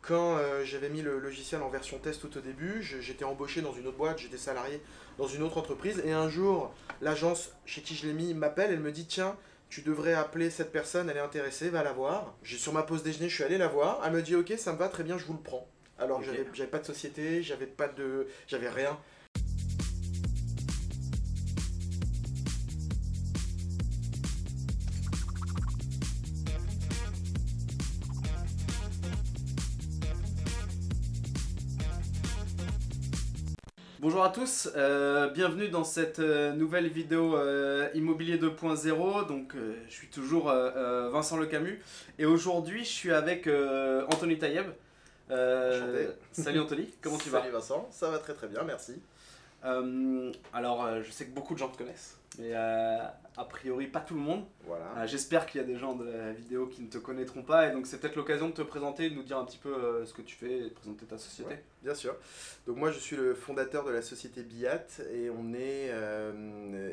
Quand j'avais mis le logiciel en version test tout au début, j'étais embauché dans une autre boîte, j'étais salarié dans une autre entreprise, et un jour, l'agence chez qui je l'ai mis m'appelle, elle me dit, tiens, tu devrais appeler cette personne, elle est intéressée, va la voir. Sur ma pause déjeuner, je suis allé la voir, elle me dit, ok, ça me va très bien, je vous le prends. Alors Ok. j'avais pas de société, j'avais rien. Bonjour à tous, bienvenue dans cette nouvelle vidéo Immobilier 2.0. Donc je suis toujours Vincent Le Camus et aujourd'hui je suis avec Anthony Tayeb. Enchanté. Salut Anthony, comment tu vas? Salut Vincent, ça va très très bien, merci. Alors je sais que beaucoup de gens te connaissent, mais a priori pas tout le monde. Voilà. J'espère qu'il y a des gens de la vidéo qui ne te connaîtront pas et donc c'est peut-être l'occasion de te présenter, de nous dire un petit peu ce que tu fais et de présenter ta société. Ouais, bien sûr. Donc moi je suis le fondateur de la société Biat et on est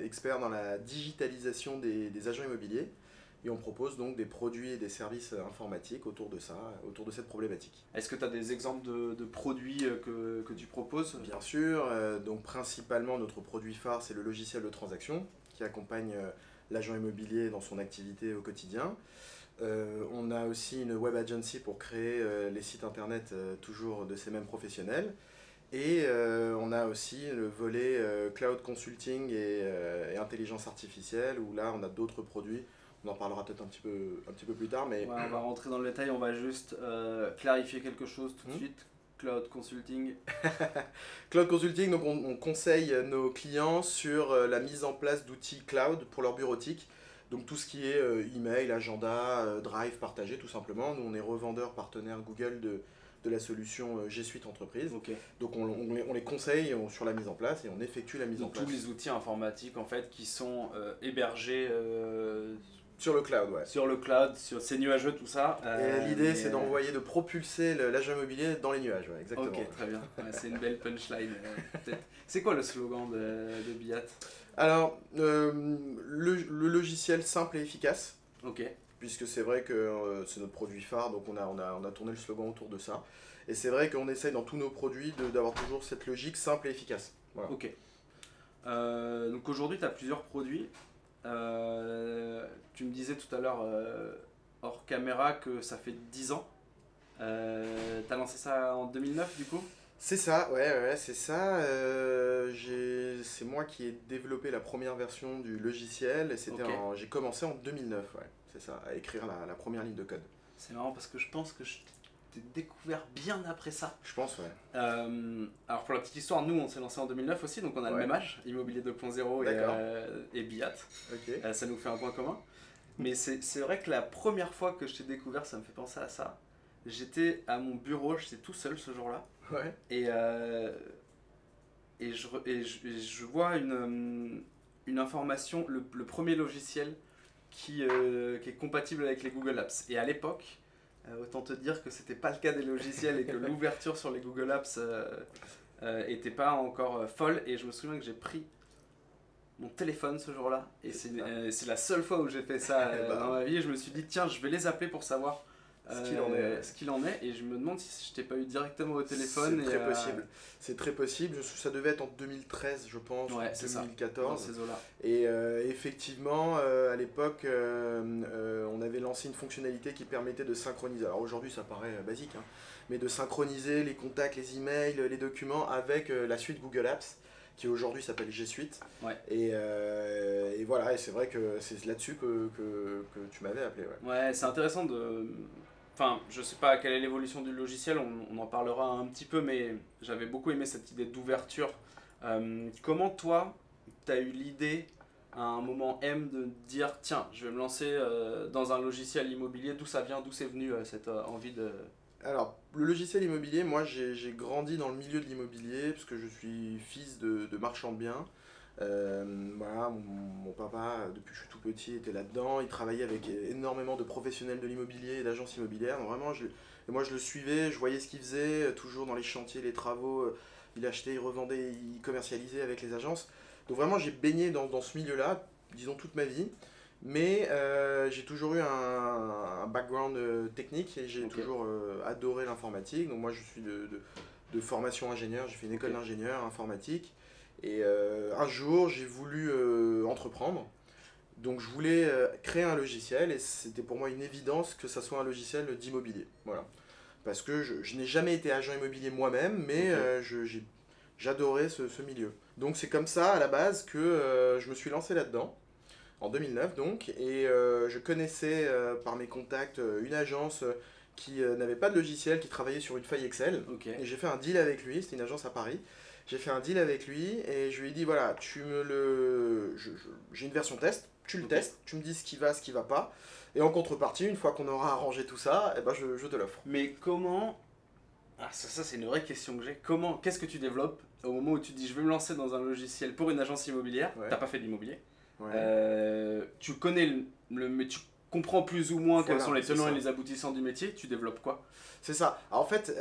expert dans la digitalisation des agents immobiliers et on propose donc des produits et des services informatiques autour de ça, autour de cette problématique. Est-ce que tu as des exemples de produits que tu proposes? Bien sûr, donc principalement notre produit phare c'est le logiciel de transaction qui accompagne l'agent immobilier dans son activité au quotidien. On a aussi une web agency pour créer les sites internet toujours de ces mêmes professionnels. Et on a aussi le volet cloud consulting et intelligence artificielle où là on a d'autres produits. On en parlera peut-être un petit peu plus tard. Mais... Ouais, on va rentrer dans le détail, on va juste clarifier quelque chose tout de Hmm. suite. Cloud consulting. Cloud consulting, donc on conseille nos clients sur la mise en place d'outils cloud pour leur bureautique. Donc tout ce qui est email, agenda, drive partagé tout simplement. Nous on est revendeur partenaire Google de la solution G Suite Entreprise. Ok. Donc on les conseille sur la mise en place et on effectue la mise en Donc place. tous les outils informatiques en fait qui sont hébergés Sur le cloud, ouais. sur le cloud, c'est nuageux tout ça. Et l'idée mais, c'est d'envoyer, de propulser l'agent immobilier dans les nuages, ouais, exactement. Ok, très bien. Ouais, c'est une belle punchline. Peut-être. C'est quoi le slogan de Biat? Alors, le logiciel simple et efficace, Ok. puisque c'est vrai que c'est notre produit phare, donc on a tourné le slogan autour de ça. Et c'est vrai qu'on essaye dans tous nos produits d'avoir toujours cette logique simple et efficace. Voilà. Ok. Donc aujourd'hui, tu as plusieurs produits. Tu me disais tout à l'heure, hors caméra, que ça fait 10 ans. Tu as lancé ça en 2009 du coup? C'est ça, ouais, c'est ça. C'est moi qui ai développé la première version du logiciel et Ok. j'ai commencé en 2009, ouais, c'est ça, à écrire la première ligne de code. C'est marrant parce que je pense que je t'ai découvert bien après ça. Je pense, ouais. Alors pour la petite histoire, nous on s'est lancé en 2009 aussi, donc on a le Ouais. même âge, Immobilier 2.0 D'accord. et Biat. Ok. Ça nous fait un point commun. Mais c'est vrai que la première fois que je t'ai découvert, ça me fait penser à ça. J'étais à mon bureau, j'étais tout seul ce jour-là. Ouais. Et je vois une information, le premier logiciel qui est compatible avec les Google Apps. Et à l'époque, autant te dire que c'était pas le cas des logiciels et que l'ouverture sur les Google Apps était pas encore folle. Et je me souviens que j'ai pris mon téléphone ce jour-là. Et c'est la seule fois où j'ai fait ça dans ma vie. Et je me suis dit, tiens, je vais les appeler pour savoir ce qu'il en est. Et je me demande si je t'ai pas eu directement au téléphone. C'est très possible. C'est très possible. Ça devait être en 2013, je pense, Ouais, ou c'est ça. Dans 2014. ces eaux-là. Et effectivement, à l'époque, on avait lancé une fonctionnalité qui permettait de synchroniser. Alors aujourd'hui, ça paraît basique, hein, mais de synchroniser les contacts, les emails, les documents avec la suite Google Apps, qui aujourd'hui s'appelle G Suite. Ouais. Et voilà, et c'est vrai que c'est là-dessus que tu m'avais appelé. Ouais. Ouais, c'est intéressant de. Enfin, je sais pas quelle est l'évolution du logiciel, on en parlera un petit peu, mais j'avais beaucoup aimé cette idée d'ouverture. Comment toi, tu as eu l'idée à un moment M de dire tiens, je vais me lancer dans un logiciel immobilier, d'où ça vient, d'où c'est venu cette envie de. Alors, le logiciel immobilier, moi j'ai grandi dans le milieu de l'immobilier, parce que je suis fils de marchand de biens. Voilà, mon papa, depuis que je suis tout petit, était là-dedans. Il travaillait avec énormément de professionnels de l'immobilier et d'agences immobilières. Donc vraiment, et moi je le suivais, je voyais ce qu'il faisait, toujours dans les chantiers, les travaux. Il achetait, il revendait, il commercialisait avec les agences. Donc vraiment, j'ai baigné dans ce milieu-là, disons toute ma vie. Mais j'ai toujours eu un background technique et j'ai toujours adoré l'informatique. Donc moi je suis de formation ingénieur, j'ai fait une école d'ingénieur informatique. Et un jour j'ai voulu entreprendre. Donc je voulais créer un logiciel et c'était pour moi une évidence que ça soit un logiciel d'immobilier. Voilà. Parce que je n'ai jamais été agent immobilier moi-même, mais j'adorais ce milieu. Donc c'est comme ça à la base que je me suis lancé là-dedans, en 2009 donc, et je connaissais par mes contacts une agence qui n'avait pas de logiciel, qui travaillait sur une feuille Excel, et j'ai fait un deal avec lui, c'était une agence à Paris. J'ai fait un deal avec lui et je lui ai dit voilà, j'ai une version test, tu le testes, tu me dis ce qui va pas, et en contrepartie, une fois qu'on aura arrangé tout ça, eh ben je te l'offre. Mais comment... Ah, ça c'est une vraie question que j'ai. Qu'est-ce que tu développes au moment où tu dis je vais me lancer dans un logiciel pour une agence immobilière? T'as pas fait de l'immobilier. Tu connais mais tu comprends plus ou moins quels sont les tenants et les aboutissants du métier. Tu développes quoi? C'est ça. Alors, en fait,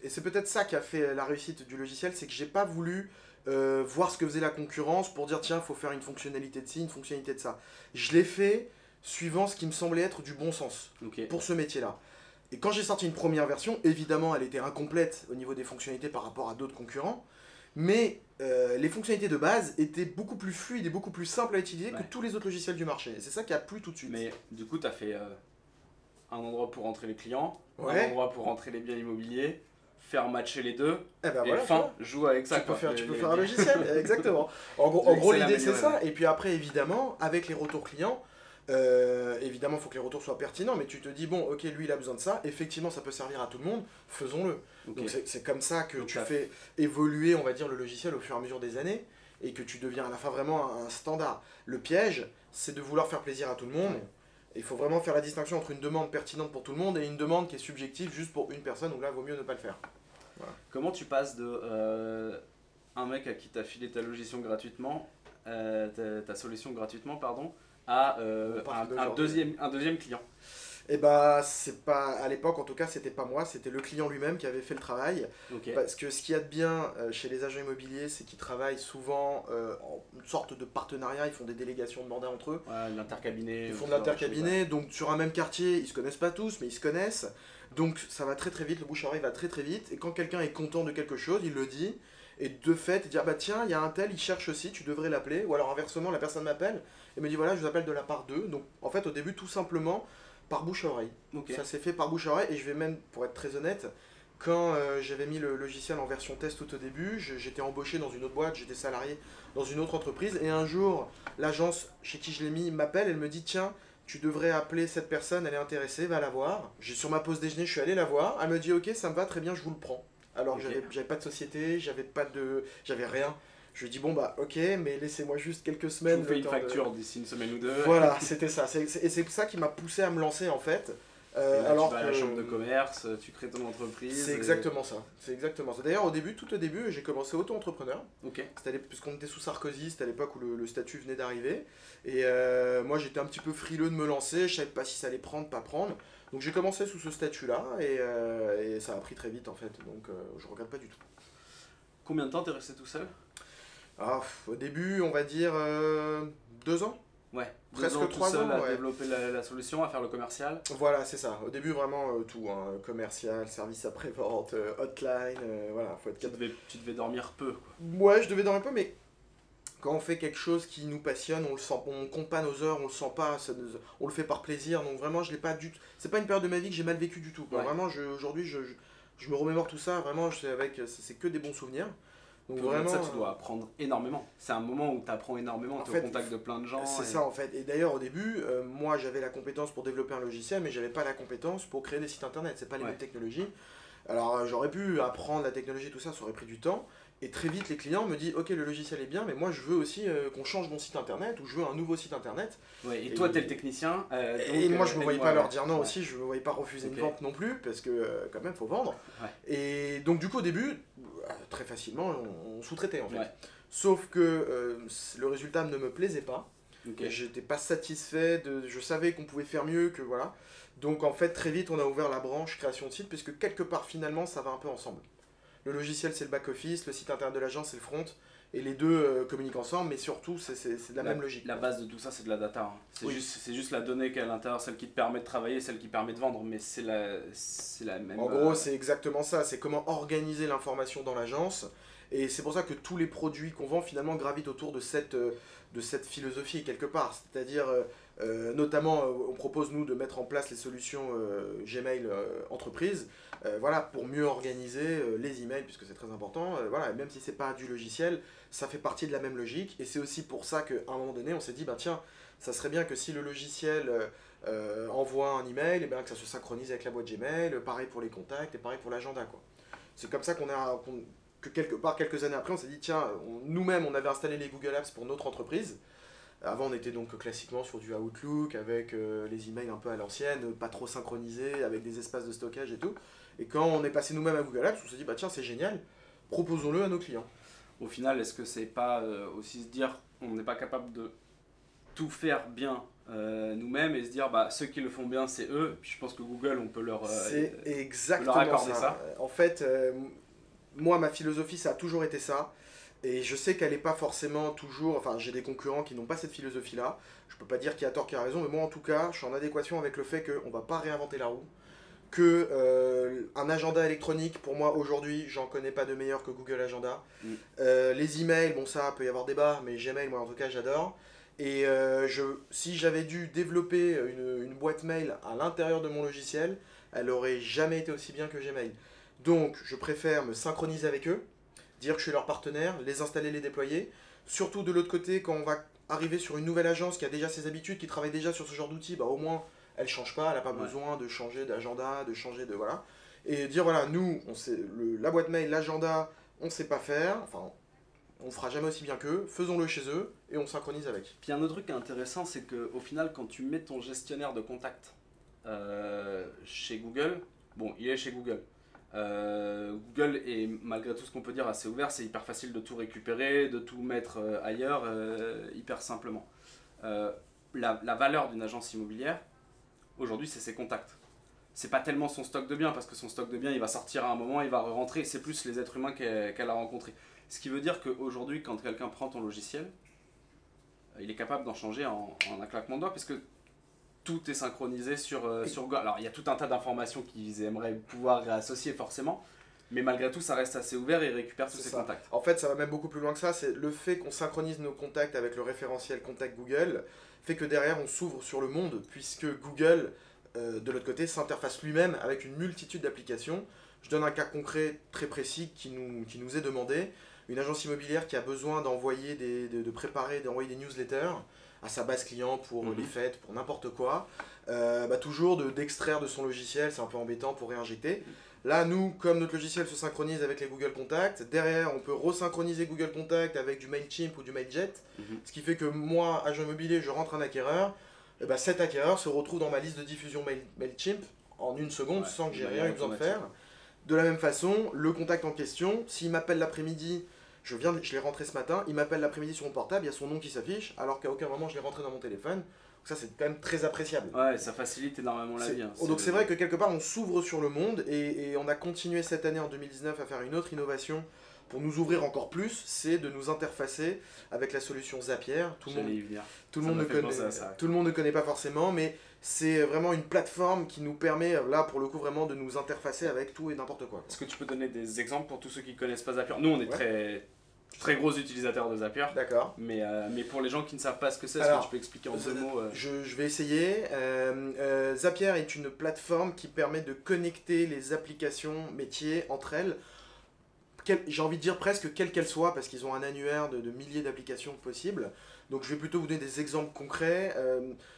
et c'est peut-être ça qui a fait la réussite du logiciel, c'est que j'ai pas voulu voir ce que faisait la concurrence pour dire tiens, il faut faire une fonctionnalité de ci, une fonctionnalité de ça. Je l'ai fait suivant ce qui me semblait être du bon sens pour ce métier-là. Et quand j'ai sorti une première version, évidemment, elle était incomplète au niveau des fonctionnalités par rapport à d'autres concurrents, mais les fonctionnalités de base étaient beaucoup plus fluides et beaucoup plus simples à utiliser que tous les autres logiciels du marché. Et c'est ça qui a plu tout de suite. Mais du coup, tu as fait un endroit pour rentrer les clients, un endroit pour rentrer les biens immobiliers, faire matcher les deux, joue avec ça. Tu peux faire un logiciel, exactement. En gros l'idée c'est ça. Et puis après, évidemment, avec les retours clients, évidemment, il faut que les retours soient pertinents, mais tu te dis, bon, ok, lui, il a besoin de ça, effectivement, ça peut servir à tout le monde, faisons-le. Donc c'est comme ça que tu fais évoluer, on va dire, le logiciel au fur et à mesure des années, et que tu deviens à la fin vraiment un standard. Le piège, c'est de vouloir faire plaisir à tout le monde. Il faut vraiment faire la distinction entre une demande pertinente pour tout le monde et une demande qui est subjective juste pour une personne, donc là, il vaut mieux ne pas le faire. Voilà. Comment tu passes de un mec à qui t'as filé ta solution gratuitement, ta solution gratuitement, pardon, à un deuxième client? Et bah, c'est pas, à l'époque en tout cas, c'était pas moi, c'était le client lui-même qui avait fait le travail. Parce que ce qu'il y a de bien chez les agents immobiliers, c'est qu'ils travaillent souvent en une sorte de partenariat, ils font des délégations de mandat entre eux. L'intercabinet. Ils font de l'intercabinet, donc sur un même quartier, ils se connaissent pas tous, mais ils se connaissent. Donc ça va très très vite, le bouche-à-oreille va très très vite. Et quand quelqu'un est content de quelque chose, il le dit. Et de fait, il dit ah bah tiens, il y a un tel, il cherche aussi, tu devrais l'appeler. Ou alors inversement, la personne m'appelle et me dit voilà, je vous appelle de la part d'eux. Donc en fait, au début, tout simplement, par bouche-à-oreille. Ça s'est fait par bouche-à-oreille et je vais même, pour être très honnête, quand j'avais mis le logiciel en version test tout au début, j'étais embauché dans une autre boîte, j'étais salarié dans une autre entreprise et un jour, l'agence chez qui je l'ai mis m'appelle, elle me dit tiens, tu devrais appeler cette personne, elle est intéressée, va la voir. Sur ma pause déjeuner, je suis allé la voir, elle me dit ok, ça me va très bien, je vous le prends. Alors j'avais pas de société, j'avais rien. Je lui dis bon bah ok, mais laissez-moi juste quelques semaines. Je vous fais une facture d'ici une semaine ou deux. Voilà, c'était ça. Et c'est ça qui m'a poussé à me lancer en fait. Alors tu vas à la chambre de commerce, tu crées ton entreprise. C'est exactement ça. C'est exactement ça. D'ailleurs tout au début, j'ai commencé auto-entrepreneur. Puisqu'on était sous Sarkozy, c'était à l'époque où le statut venait d'arriver. Et moi j'étais un petit peu frileux de me lancer, je savais pas si ça allait prendre, pas prendre. Donc j'ai commencé sous ce statut-là et ça a pris très vite en fait. Donc je regrette pas du tout. Combien de temps t'es resté tout seul? Au début, on va dire 2 ans. Ouais, presque 3 ans. À développer la solution, à faire le commercial. Voilà, c'est ça. Au début, vraiment tout. Commercial, service après-vente, hotline. Voilà, faut être tu devais dormir peu, quoi. Ouais, je devais dormir peu, mais quand on fait quelque chose qui nous passionne, on le sent, on compte pas nos heures, on le sent pas, on le fait par plaisir. Donc vraiment, je l'ai pas c'est pas une période de ma vie que j'ai mal vécu du tout. Vraiment, aujourd'hui, je me remémore tout ça. Vraiment, c'est que des bons souvenirs. Donc vraiment, ça, tu dois apprendre énormément. C'est un moment où tu apprends énormément, tu es au contact de plein de gens. C'est ça en fait. Et d'ailleurs au début, moi j'avais la compétence pour développer un logiciel, mais j'avais pas la compétence pour créer des sites internet. C'est pas les mêmes technologies. Alors j'aurais pu apprendre la technologie, tout ça, ça aurait pris du temps. Et très vite les clients me disent ok, le logiciel est bien, mais moi je veux aussi qu'on change mon site internet ou je veux un nouveau site internet. Ouais, et toi tu es le technicien. Et moi je me voyais pas leur dire non aussi, je me voyais pas refuser une vente non plus, parce que quand même faut vendre. Et donc du coup au début, très facilement on sous-traitait en fait. Sauf que le résultat ne me plaisait pas. J'étais pas satisfait, je savais qu'on pouvait faire mieux, que voilà. Donc en fait très vite on a ouvert la branche création de site, puisque quelque part finalement ça va un peu ensemble. Le logiciel c'est le back-office, le site internet de l'agence c'est le front, et les deux communiquent ensemble, mais surtout c'est de la même logique. La base de tout ça, c'est de la data. Hein. C'est juste la donnée qui est à l'intérieur, celle qui te permet de travailler, celle qui permet de vendre, mais c'est la même... En gros, c'est exactement ça, c'est comment organiser l'information dans l'agence, et c'est pour ça que tous les produits qu'on vend finalement gravitent autour de cette philosophie quelque part. C'est-à-dire, notamment, on propose nous de mettre en place les solutions Gmail entreprise, voilà, pour mieux organiser les emails, puisque c'est très important. Voilà, même si c'est pas du logiciel, ça fait partie de la même logique, et c'est aussi pour ça qu'à un moment donné, on s'est dit, bah tiens, ça serait bien que si le logiciel envoie un email, et bien que ça se synchronise avec la boîte Gmail, pareil pour les contacts et pareil pour l'agenda, quoi. C'est comme ça que quelque part, quelques années après, on s'est dit, tiens, nous-mêmes, on avait installé les Google Apps pour notre entreprise. Avant, on était donc classiquement sur du Outlook, avec les emails un peu à l'ancienne, pas trop synchronisés, avec des espaces de stockage et tout. Et quand on est passé nous-mêmes à Google Apps, on s'est dit, bah tiens, c'est génial, proposons-le à nos clients. Au final, est-ce que c'est pas aussi se dire, on n'est pas capable de tout faire bien nous-mêmes et se dire, bah ceux qui le font bien, c'est eux. Puis je pense que Google, on peut c'est exactement leur accorder ça. En fait, moi, ma philosophie, ça a toujours été ça. Et je sais qu'elle n'est pas forcément toujours... Enfin, j'ai des concurrents qui n'ont pas cette philosophie-là. Je peux pas dire qui a tort, qui a raison, mais moi, en tout cas, je suis en adéquation avec le fait qu'on ne va pas réinventer la roue. Que un agenda électronique, pour moi, aujourd'hui, j'en connais pas de meilleur que Google Agenda. Les emails, bon, ça, peut y avoir débat, mais Gmail, moi, en tout cas, j'adore. Et si j'avais dû développer une boîte mail à l'intérieur de mon logiciel, elle aurait jamais été aussi bien que Gmail. Donc, je préfère me synchroniser avec eux, dire que je suis leur partenaire, les installer, les déployer. Surtout de l'autre côté, quand on va arriver sur une nouvelle agence qui a déjà ses habitudes, qui travaille déjà sur ce genre d'outils, bah au moins elle ne change pas, elle n'a pas besoin de changer d'agenda, de changer de... Voilà. Et dire voilà, nous, la boîte mail, l'agenda, on ne sait pas faire, enfin, on ne fera jamais aussi bien qu'eux, faisons-le chez eux et on synchronise avec. Puis un autre truc qui est intéressant, c'est qu'au final, quand tu mets ton gestionnaire de contact chez Google, bon, il est chez Google. Google est malgré tout ce qu'on peut dire assez ouvert, c'est hyper facile de tout récupérer, de tout mettre ailleurs hyper simplement. La valeur d'une agence immobilière, aujourd'hui, c'est ses contacts. C'est pas tellement son stock de biens, parce que son stock de biens, il va sortir à un moment, il va rentrer, c'est plus les êtres humains qu'elle a rencontrés. Ce qui veut dire qu'aujourd'hui, quand quelqu'un prend ton logiciel, il est capable d'en changer en un claquement de doigts, parce que tout est synchronisé sur Google. Alors, il y a tout un tas d'informations qu'ils aimeraient pouvoir réassocier forcément, mais malgré tout, ça reste assez ouvert et il récupère tous ses contacts. En fait, ça va même beaucoup plus loin que ça. C'est le fait qu'on synchronise nos contacts avec le référentiel contact Google, fait que derrière, on s'ouvre sur le monde, puisque Google, de l'autre côté, s'interface lui-même avec une multitude d'applications. Je donne un cas concret très précis qui nous est demandé. Une agence immobilière qui a besoin d'envoyer d'envoyer des newsletters à sa base client pour les fêtes, pour n'importe quoi, toujours d'extraire de son logiciel, c'est un peu embêtant pour réinjecter. Là, nous, comme notre logiciel se synchronise avec les Google Contacts, derrière, on peut resynchroniser Google Contacts avec du MailChimp ou du MailJet, ce qui fait que moi, agent immobilier, je rentre un acquéreur, et cet acquéreur se retrouve dans ma liste de diffusion MailChimp en une seconde, sans que j'ai rien eu besoin de faire. De la même façon, le contact en question, s'il m'appelle l'après-midi, je l'ai rentré ce matin, il m'appelle l'après-midi sur mon portable, il y a son nom qui s'affiche, alors qu'à aucun moment je l'ai rentré dans mon téléphone. Donc ça, c'est quand même très appréciable. Ouais, ça facilite énormément la vie. Hein. Donc c'est vrai que quelque part, on s'ouvre sur le monde, et on a continué cette année, en 2019, à faire une autre innovation pour nous ouvrir encore plus, c'est de nous interfacer avec la solution Zapier. Tout le monde ne connaît pas forcément, mais c'est vraiment une plateforme qui nous permet, là pour le coup, vraiment de nous interfacer avec tout et n'importe quoi. Est-ce que tu peux donner des exemples pour tous ceux qui ne connaissent pas Zapier? Nous, on est très gros utilisateurs de Zapier. D'accord. Mais pour les gens qui ne savent pas ce que c'est, est-ce que tu peux expliquer en deux mots je vais essayer. Zapier est une plateforme qui permet de connecter les applications métiers entre elles. J'ai envie de dire presque quelles qu'elles soient, parce qu'ils ont un annuaire de milliers d'applications possibles. Donc je vais plutôt vous donner des exemples concrets.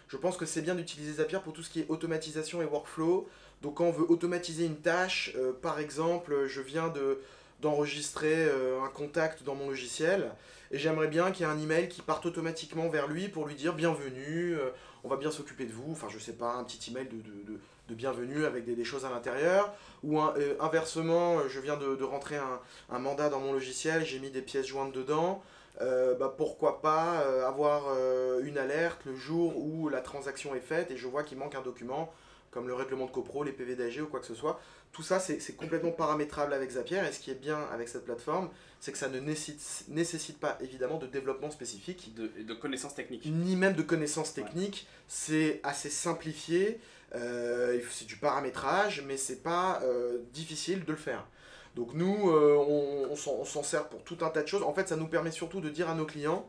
Je pense que c'est bien d'utiliser Zapier pour tout ce qui est automatisation et workflow. Donc quand on veut automatiser une tâche, par exemple, je viens d'enregistrer un contact dans mon logiciel, et j'aimerais bien qu'il y ait un email qui parte automatiquement vers lui pour lui dire bienvenue, on va bien s'occuper de vous, enfin je sais pas, un petit email de bienvenue avec des choses à l'intérieur, ou inversement, je viens de rentrer un mandat dans mon logiciel, j'ai mis des pièces jointes dedans, pourquoi pas avoir une alerte le jour où la transaction est faite et je vois qu'il manque un document comme le règlement de copro, les PV d'AG ou quoi que ce soit. Tout ça, c'est complètement paramétrable avec Zapier, et ce qui est bien avec cette plateforme, c'est que ça ne nécessite pas évidemment de développement spécifique. De connaissances techniques. Ni même de connaissances techniques, c'est assez simplifié, c'est du paramétrage, mais c'est pas difficile de le faire. Donc nous, on s'en sert pour tout un tas de choses. En fait, ça nous permet surtout de dire à nos clients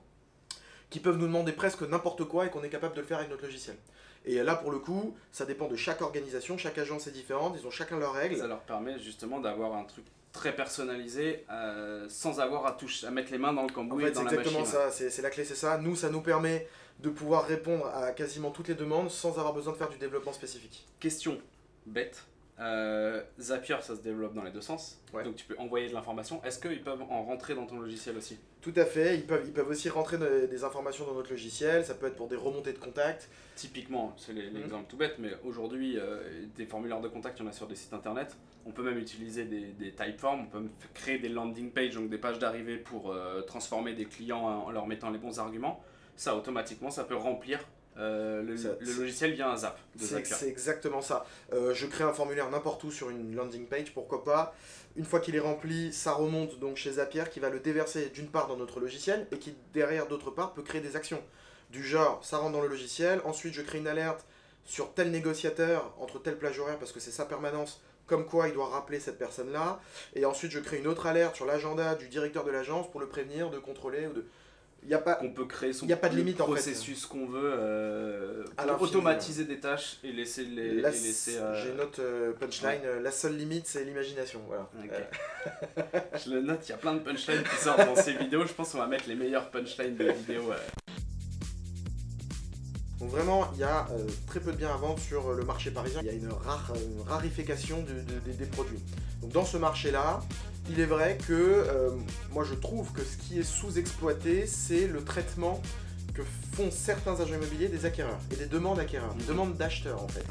qu'ils peuvent nous demander presque n'importe quoi et qu'on est capable de le faire avec notre logiciel. Et là, pour le coup, ça dépend de chaque organisation, chaque agence est différente, ils ont chacun leurs règles. Ça leur permet justement d'avoir un truc très personnalisé sans avoir à mettre les mains dans le cambouis et dans la machine. C'est exactement ça, c'est la clé, c'est ça. Nous, ça nous permet de pouvoir répondre à quasiment toutes les demandes sans avoir besoin de faire du développement spécifique. Question bête. Zapier, ça se développe dans les deux sens, donc tu peux envoyer de l'information. Est-ce qu'ils peuvent en rentrer dans ton logiciel aussi? Tout à fait, ils peuvent aussi rentrer des informations dans notre logiciel, ça peut être pour des remontées de contacts. Typiquement, c'est l'exemple tout bête, mais aujourd'hui, des formulaires de contact, il y en a sur des sites internet. On peut même utiliser des typeforms, on peut même créer des landing pages, donc des pages d'arrivée pour transformer des clients en leur mettant les bons arguments. Ça, automatiquement, ça peut remplir. Le logiciel vient à Zap. C'est exactement ça. Je crée un formulaire n'importe où sur une landing page, pourquoi pas. Une fois qu'il est rempli, ça remonte donc chez Zapier qui va le déverser d'une part dans notre logiciel et qui derrière d'autre part peut créer des actions. Du genre, ça rentre dans le logiciel, ensuite je crée une alerte sur tel négociateur entre telle plage horaire parce que c'est sa permanence, comme quoi il doit rappeler cette personne-là. Et ensuite je crée une autre alerte sur l'agenda du directeur de l'agence pour le prévenir, de contrôler ou de... On peut créer son processus qu'on veut pour automatiser des tâches et laisser les... J'ai notre punchline, la seule limite c'est l'imagination. Voilà. Okay. Je le note, il y a plein de punchlines qui sortent dans ces vidéos, je pense qu'on va mettre les meilleures punchlines de vidéos. Donc vraiment, il y a très peu de biens à vendre sur le marché parisien, il y a une rarification des produits. Donc dans ce marché-là, il est vrai que moi je trouve que ce qui est sous-exploité, c'est le traitement que font certains agents immobiliers des acquéreurs et des demandes d'acquéreurs, des demandes d'acheteurs en fait.